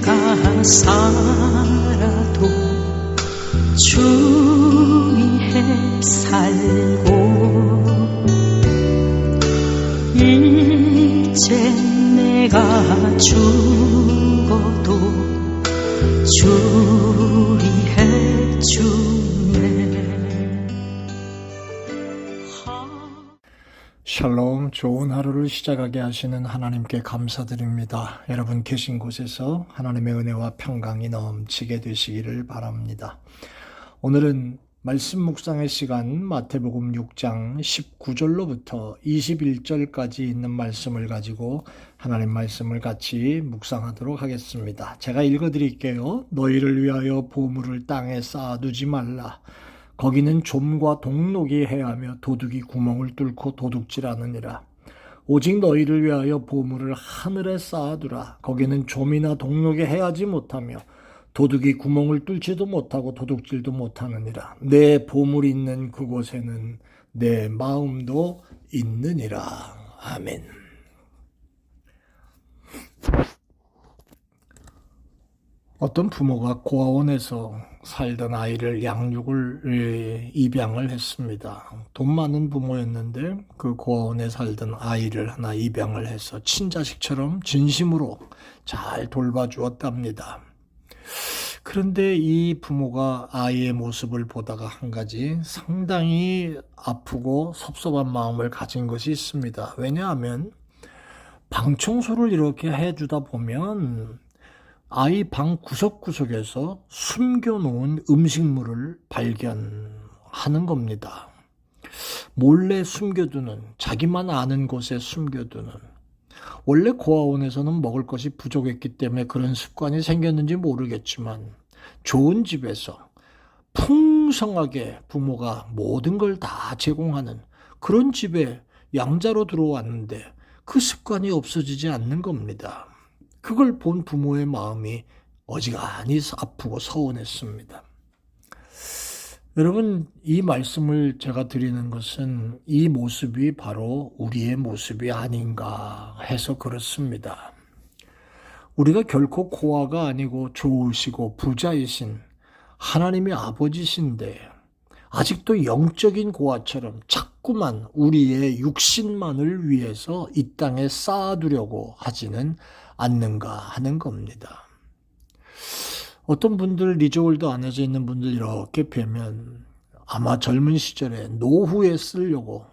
내가 살아도 주 위해 살고 이제 내가 죽어도 주 위해 죽네. 샬롬, 좋은 하루를 시작하게 하시는 하나님께 감사드립니다. 여러분 계신 곳에서 하나님의 은혜와 평강이 넘치게 되시기를 바랍니다. 오늘은 말씀 묵상의 시간 마태복음 6장 19절로부터 21절까지 있는 말씀을 가지고 하나님 말씀을 같이 묵상하도록 하겠습니다. 제가 읽어드릴게요. 너희를 위하여 보물을 땅에 쌓아두지 말라. 거기는 좀과 동록이 해하며 도둑이 구멍을 뚫고 도둑질하느니라. 오직 너희를 위하여 보물을 하늘에 쌓아두라. 거기는 좀이나 동록이 해하지 못하며 도둑이 구멍을 뚫지도 못하고 도둑질도 못하느니라. 내 보물이 있는 그곳에는 내 마음도 있느니라. 아멘. 어떤 부모가 고아원에서 살던 아이를 양육을 입양을 했습니다. 돈 많은 부모였는데 그 고아원에 살던 아이를 하나 입양을 해서 친자식처럼 진심으로 잘 돌봐주었답니다. 그런데 이 부모가 아이의 모습을 보다가 한 가지 상당히 아프고 섭섭한 마음을 가진 것이 있습니다. 왜냐하면 방 청소를 이렇게 해주다 보면 아이 방 구석구석에서 숨겨놓은 음식물을 발견하는 겁니다. 몰래 숨겨두는, 자기만 아는 곳에 숨겨두는. 원래 고아원에서는 먹을 것이 부족했기 때문에 그런 습관이 생겼는지 모르겠지만 좋은 집에서 풍성하게 부모가 모든 걸 다 제공하는 그런 집에 양자로 들어왔는데 그 습관이 없어지지 않는 겁니다. 그걸 본 부모의 마음이 어지간히 아프고 서운했습니다. 여러분, 이 말씀을 제가 드리는 것은 이 모습이 바로 우리의 모습이 아닌가 해서 그렇습니다. 우리가 결코 고아가 아니고 좋으시고 부자이신 하나님의 아버지신데 아직도 영적인 고아처럼 자꾸만 우리의 육신만을 위해서 이 땅에 쌓아두려고 하지는 않는가 하는 겁니다. 어떤 분들 리조울도 안 해져 있는 분들 이렇게 뵈면 아마 젊은 시절에 노후에 쓰려고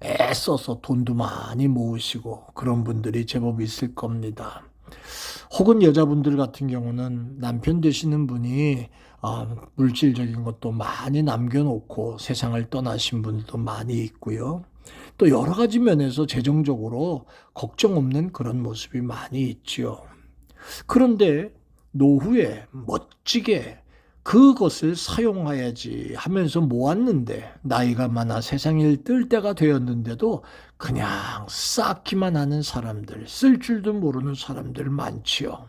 애써서 돈도 많이 모으시고 그런 분들이 제법 있을 겁니다. 혹은 여자분들 같은 경우는 남편 되시는 분이 물질적인 것도 많이 남겨놓고 세상을 떠나신 분들도 많이 있고요. 또 여러 가지 면에서 재정적으로 걱정 없는 그런 모습이 많이 있죠. 그런데 노후에 멋지게 그것을 사용해야지 하면서 모았는데 나이가 많아 세상을 뜰 때가 되었는데도 그냥 쌓기만 하는 사람들, 쓸 줄도 모르는 사람들 많지요.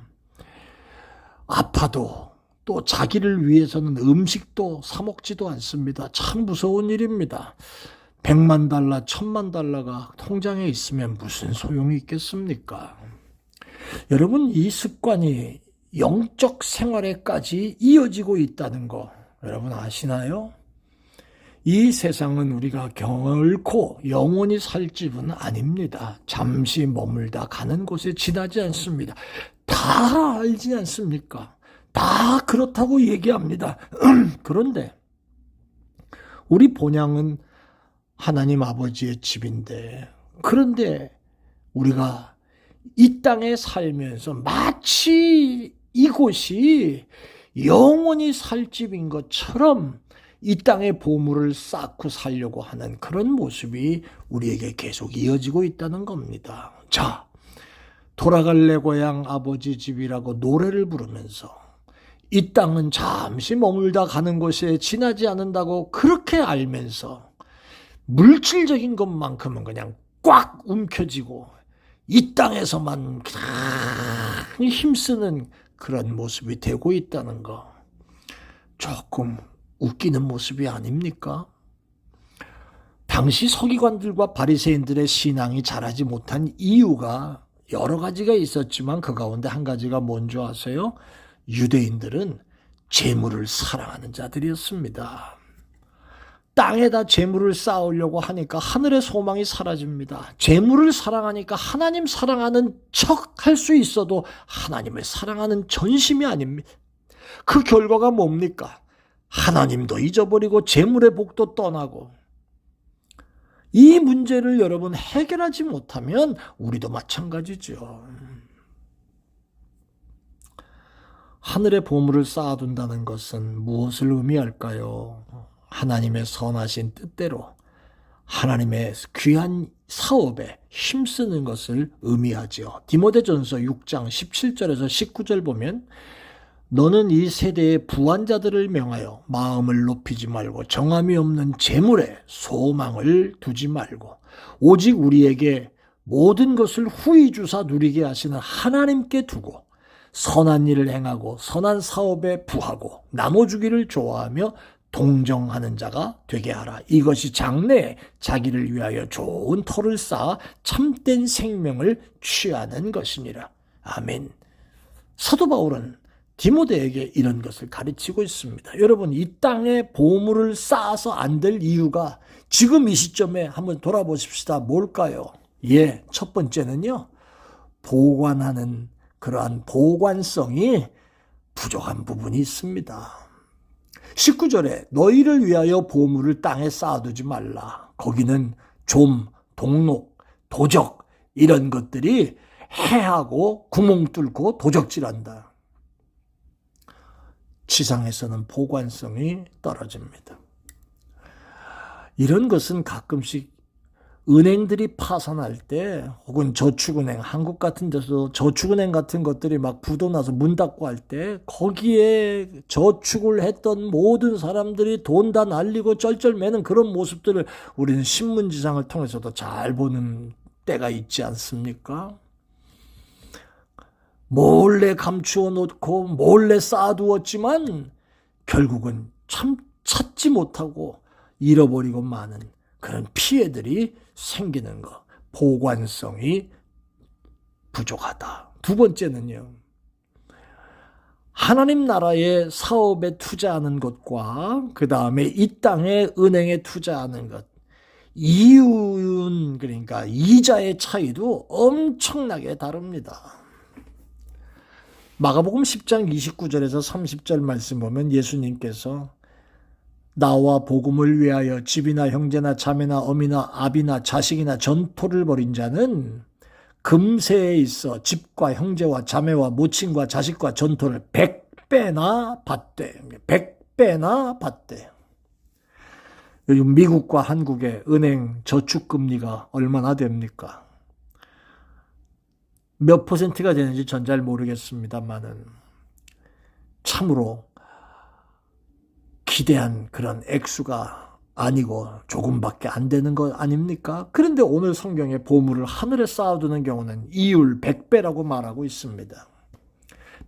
아파도 또 자기를 위해서는 음식도 사 먹지도 않습니다. 참 무서운 일입니다. 100만 달러, 1000만 달러가 통장에 있으면 무슨 소용이 있겠습니까? 여러분, 이 습관이 영적 생활에까지 이어지고 있다는 거 여러분 아시나요? 이 세상은 우리가 결코 영원히 살 집은 아닙니다. 잠시 머물다 가는 곳에 지나지 않습니다. 다 알지 않습니까? 다 그렇다고 얘기합니다. 그런데 우리 본향은 하나님 아버지의 집인데, 그런데 우리가 이 땅에 살면서 마치 이곳이 영원히 살 집인 것처럼 이 땅의 보물을 쌓고 살려고 하는 그런 모습이 우리에게 계속 이어지고 있다는 겁니다. 자, 돌아갈래 고향 아버지 집이라고 노래를 부르면서 이 땅은 잠시 머물다 가는 곳에 지나지 않는다고 그렇게 알면서 물질적인 것만큼은 그냥 꽉 움켜쥐고 이 땅에서만 힘쓰는 그런 모습이 되고 있다는 거 조금 웃기는 모습이 아닙니까? 당시 서기관들과 바리새인들의 신앙이 자라지 못한 이유가 여러 가지가 있었지만 그 가운데 한 가지가 뭔지 아세요? 유대인들은 재물을 사랑하는 자들이었습니다. 땅에다 재물을 쌓으려고 하니까 하늘의 소망이 사라집니다. 재물을 사랑하니까 하나님 사랑하는 척 할 수 있어도 하나님을 사랑하는 전심이 아닙니다. 그 결과가 뭡니까? 하나님도 잊어버리고 재물의 복도 떠나고, 이 문제를 여러분 해결하지 못하면 우리도 마찬가지죠. 하늘의 보물을 쌓아둔다는 것은 무엇을 의미할까요? 하나님의 선하신 뜻대로 하나님의 귀한 사업에 힘쓰는 것을 의미하죠. 디모데전서 6장 17절에서 19절 보면, 너는 이 세대의 부한자들을 명하여 마음을 높이지 말고 정함이 없는 재물에 소망을 두지 말고 오직 우리에게 모든 것을 후히 주사 누리게 하시는 하나님께 두고 선한 일을 행하고 선한 사업에 부하고 나눠주기를 좋아하며 동정하는 자가 되게 하라. 이것이 장래에 자기를 위하여 좋은 터를 쌓아 참된 생명을 취하는 것이니라. 아멘. 사도 바울은 디모데에게 이런 것을 가르치고 있습니다. 여러분, 이 땅에 보물을 쌓아서 안 될 이유가 지금 이 시점에 한번 돌아보십시다. 뭘까요? 첫 번째는요, 보관하는 그러한 보관성이 부족한 부분이 있습니다. 19절에 너희를 위하여 보물을 땅에 쌓아두지 말라. 거기는 좀, 동록, 도적 이런 것들이 해하고 구멍 뚫고 도적질한다. 지상에서는 보관성이 떨어집니다. 이런 것은 가끔씩 은행들이 파산할 때, 혹은 저축은행, 한국 같은 데서 저축은행 같은 것들이 막 부도나서 문 닫고 할 때, 거기에 저축을 했던 모든 사람들이 돈 다 날리고 쩔쩔매는 그런 모습들을 우리는 신문지상을 통해서도 잘 보는 때가 있지 않습니까? 몰래 감추어 놓고 몰래 쌓아두었지만 결국은 참 찾지 못하고 잃어버리고 마는 그런 피해들이 생기는 것. 보관성이 부족하다. 두 번째는요, 하나님 나라의 사업에 투자하는 것과 그 다음에 이 땅의 은행에 투자하는 것, 이윤, 그러니까 이자의 차이도 엄청나게 다릅니다. 마가복음 10장 29절에서 30절 말씀 보면 예수님께서 나와 복음을 위하여 집이나 형제나 자매나 어미나 아비나 자식이나 전토를 벌인 자는 금세에 있어 집과 형제와 자매와 모친과 자식과 전토를 100배나 받되. 100배나 받되. 요즘 미국과 한국의 은행 저축금리가 얼마나 됩니까? 몇 퍼센트가 되는지 전 잘 모르겠습니다만은 참으로 기대한 그런 액수가 아니고 조금밖에 안 되는 것 아닙니까? 그런데 오늘 성경에 보물을 하늘에 쌓아두는 경우는 이율 100배라고 말하고 있습니다.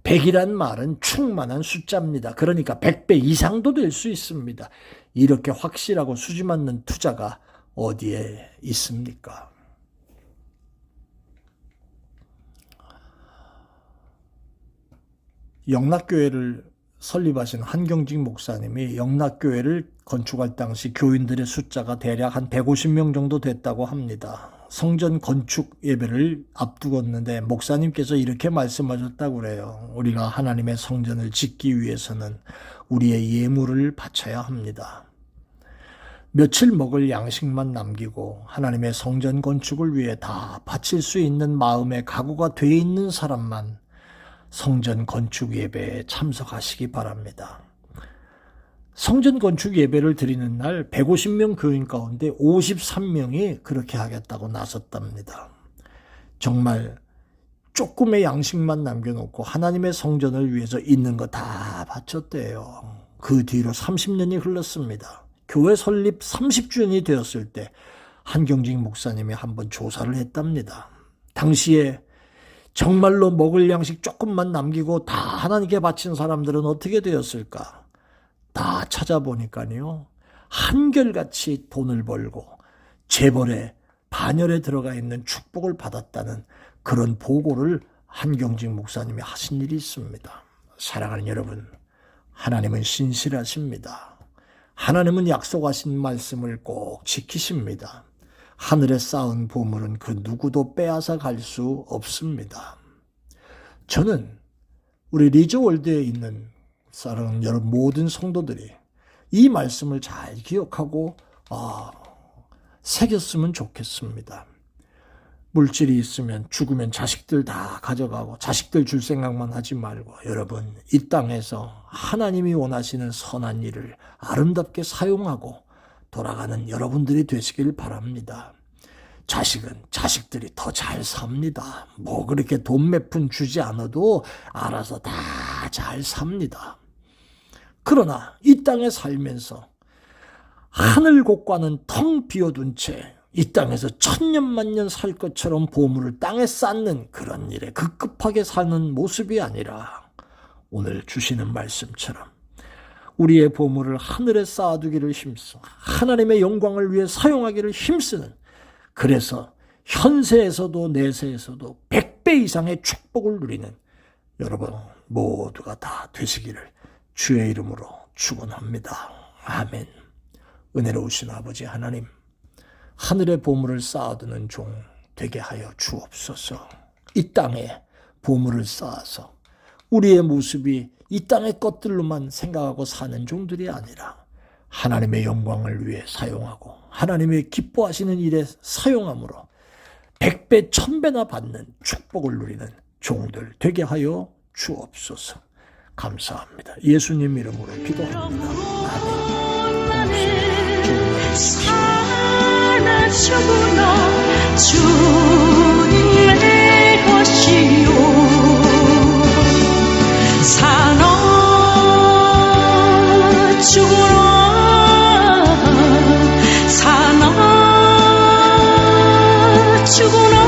100이란 말은 충만한 숫자입니다. 그러니까 100배 이상도 될 수 있습니다. 이렇게 확실하고 수지 맞는 투자가 어디에 있습니까? 영락교회를 설립하신 한경직 목사님이 영락교회를 건축할 당시 교인들의 숫자가 대략 한 150명 정도 됐다고 합니다. 성전 건축 예배를 앞두었는데 목사님께서 이렇게 말씀하셨다고 그래요. 우리가 하나님의 성전을 짓기 위해서는 우리의 예물을 바쳐야 합니다. 며칠 먹을 양식만 남기고 하나님의 성전 건축을 위해 다 바칠 수 있는 마음의 각오가 돼 있는 사람만 성전 건축 예배에 참석하시기 바랍니다. 성전 건축 예배를 드리는 날 150명 교인 가운데 53명이 그렇게 하겠다고 나섰답니다. 정말 조금의 양식만 남겨놓고 하나님의 성전을 위해서 있는 거 다 바쳤대요. 그 뒤로 30년이 흘렀습니다. 교회 설립 30주년이 되었을 때 한경직 목사님이 한번 조사를 했답니다. 당시에 정말로 먹을 양식 조금만 남기고 다 하나님께 바친 사람들은 어떻게 되었을까? 다 찾아보니까요, 한결같이 돈을 벌고 재벌의 반열에 들어가 있는 축복을 받았다는 그런 보고를 한경직 목사님이 하신 일이 있습니다. 사랑하는 여러분, 하나님은 신실하십니다. 하나님은 약속하신 말씀을 꼭 지키십니다. 하늘에 쌓은 보물은 그 누구도 빼앗아 갈 수 없습니다. 저는 우리 리저월드에 있는 사랑하는 여러분 모든 성도들이 이 말씀을 잘 기억하고 새겼으면 좋겠습니다. 물질이 있으면 죽으면 자식들 다 가져가고 자식들 줄 생각만 하지 말고 여러분 이 땅에서 하나님이 원하시는 선한 일을 아름답게 사용하고 돌아가는 여러분들이 되시길 바랍니다. 자식은 자식들이 더 잘 삽니다. 뭐 그렇게 돈 몇 푼 주지 않아도 알아서 다 잘 삽니다. 그러나 이 땅에 살면서 하늘곳과는 텅 비어둔 채 이 땅에서 천년만년 살 것처럼 보물을 땅에 쌓는 그런 일에 급급하게 사는 모습이 아니라 오늘 주시는 말씀처럼 우리의 보물을 하늘에 쌓아두기를 힘써 하나님의 영광을 위해 사용하기를 힘쓰는 그래서 현세에서도 내세에서도 100배 이상의 축복을 누리는 여러분 모두가 다 되시기를 주의 이름으로 축원합니다. 아멘. 은혜로우신 아버지 하나님, 하늘의 보물을 쌓아두는 종 되게 하여 주옵소서. 이 땅에 보물을 쌓아서 우리의 모습이 이 땅의 것들로만 생각하고 사는 종들이 아니라 하나님의 영광을 위해 사용하고 하나님의 기뻐하시는 일에 사용함으로 100배 1000배나 받는 축복을 누리는 종들 되게 하여 주옵소서. 감사합니다. 예수님 이름으로 기도합니다. 아멘. 살아주구나 주님 내 것이요 살아주구나 살아주구나